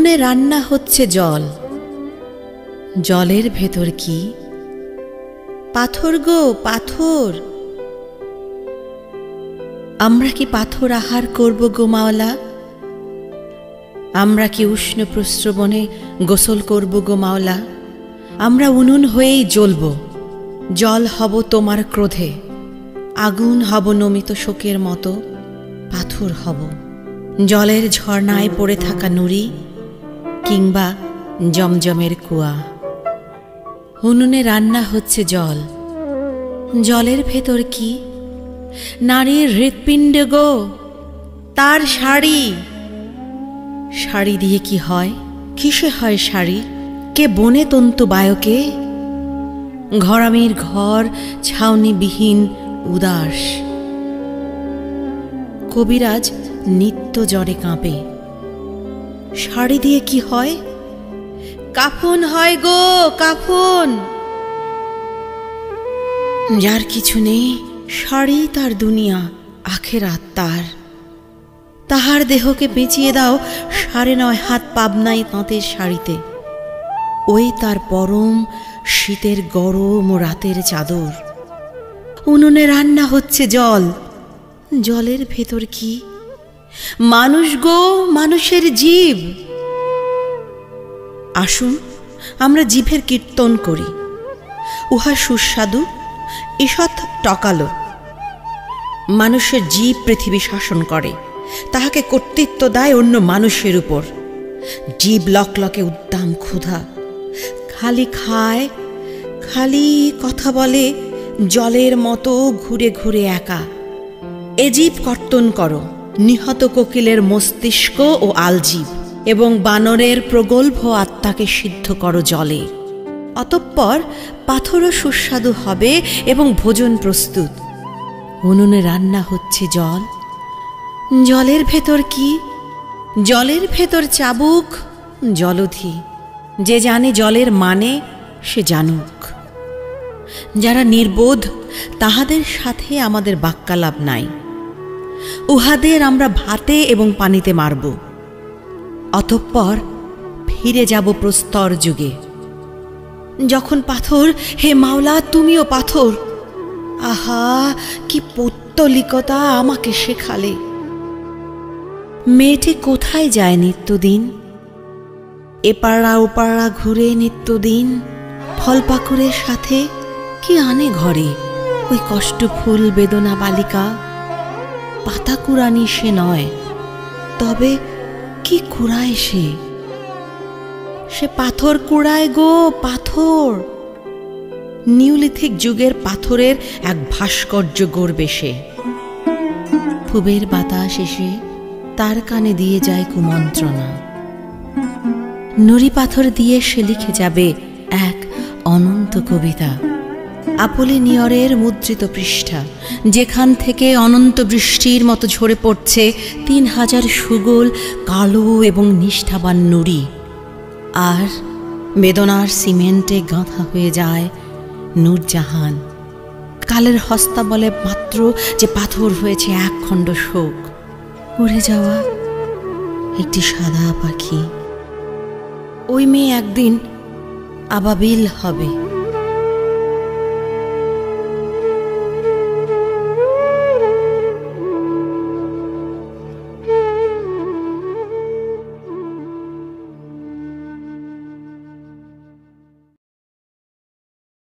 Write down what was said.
উনুনে রান্না হচ্ছে জল, জলের ভেতর কি? পাথর গো পাথর। আমরা কি পাথর আহার করব গো মাওলা? আমরা কি উষ্ণ প্রস্রবণে গোসল করব গো মাওলা? আমরা উনুন হয়েই জ্বলব, জল হব তোমার ক্রোধে, আগুন হব নমিত শোকের মতো, পাথর হব জলের ঝর্ণায় পড়ে থাকা নুড়ি কিংবা জমজমের কুয়া। উনুনে রান্না হচ্ছে জল, জলের ভেতর কি? নারীর হৃৎপিণ্ড গো, তার শাড়ি। শাড়ি দিয়ে কি হয়? কিসে হয় শাড়ি? কে বনে তন্তু বায়কে? ঘরামির ঘর ছাউনিবিহীন উদাস। কবিরাজ নিত্য জ্বরে কাঁপে। শাড়ি দিয়ে কি হয়? কাফন হয় গো কাফন। যার কিছু নেই, শাড়ি তার দুনিয়া, আখেরাত তার। তাহার দেহকে বেঁচিয়ে দাও 9.5 হাত পাবনাই তাঁতের শাড়িতে। ওই তার পরম শীতের গরম ও রাতের চাদর। উনুনে রান্না হচ্ছে জল, জলের ভেতর কি? মানুষ গো, মানুষের জীব। আসুন আমরা জিভের কীর্তন করি। উহা সুস্বাদু, ঈষৎ টকালো। মানুষের জীব পৃথিবী শাসন করে, তাহাকে কর্তৃত্ব দেয় অন্য মানুষের উপর। জীব লকলকে উদ্দাম ক্ষুধা, খালি খায়, খালি কথা বলে, জলের মতো ঘুরে ঘুরে একা। এ জীব কর্তন করো, নিহত কোকিলের মস্তিষ্ক ও আলজীব এবং বানরের প্রগল্ভ আত্মাকে সিদ্ধ করো জলে। অতঃপর পাথরও সুস্বাদু হবে এবং ভোজন প্রস্তুত। উনুনে রান্না হচ্ছে জল, জলের ভেতর কি? জলের ভেতর চাবুক, জলধি। যে জানে জলের মানে সে জানুক। যারা নির্বোধ তাহাদের সাথে আমাদের বাক্যালাপ নাই। উহাদের আমরা ভাতে এবং পানিতে মারব। অতঃপর ফিরে যাব প্রস্তর যুগে। যখন পাথর, হে মাওলা তুমিও পাথর। আহা কি পৌত্তলিকতা আমাকে শেখালে। মেয়েটি কোথায় যায় নিত্যদিন? এপাড়া ওপাড়া ঘুরে নিত্যদিন। ফল পাকুড়ের সাথে কি আনে ঘরে? ওই কষ্টফুল বেদনা বালিকা। পাতা কুড়ানি সে নয়, তবে কি কুড়ায় সে? সে পাথর কুড়ায় গো পাথর। নিওলিথিক যুগের পাথরের এক ভাস্কর্য গড়বে সে। পুবের বাতাস এসে তার কানে দিয়ে যায় কুমন্ত্রণা। নুড়ি পাথর দিয়ে সে লিখে যাবে এক অনন্ত কবিতা। আপোলিনিয়রের মুদ্রিত পৃষ্ঠা, যেখান থেকে অনন্ত বৃষ্টির মতো ঝরে পড়ছে 3000 সুগোল কালো এবং নিষ্ঠাবান নুড়ি। আর বেদনার সিমেন্টে গাঁথা হয়ে যায় নূরজাহান। কালের হস্তা বলে মাত্র যে পাথর হয়েছে এক খণ্ড শোক। উড়ে যাওয়া একটি সাদা পাখি। ওই মেয়ে একদিন আবাবিল হবে।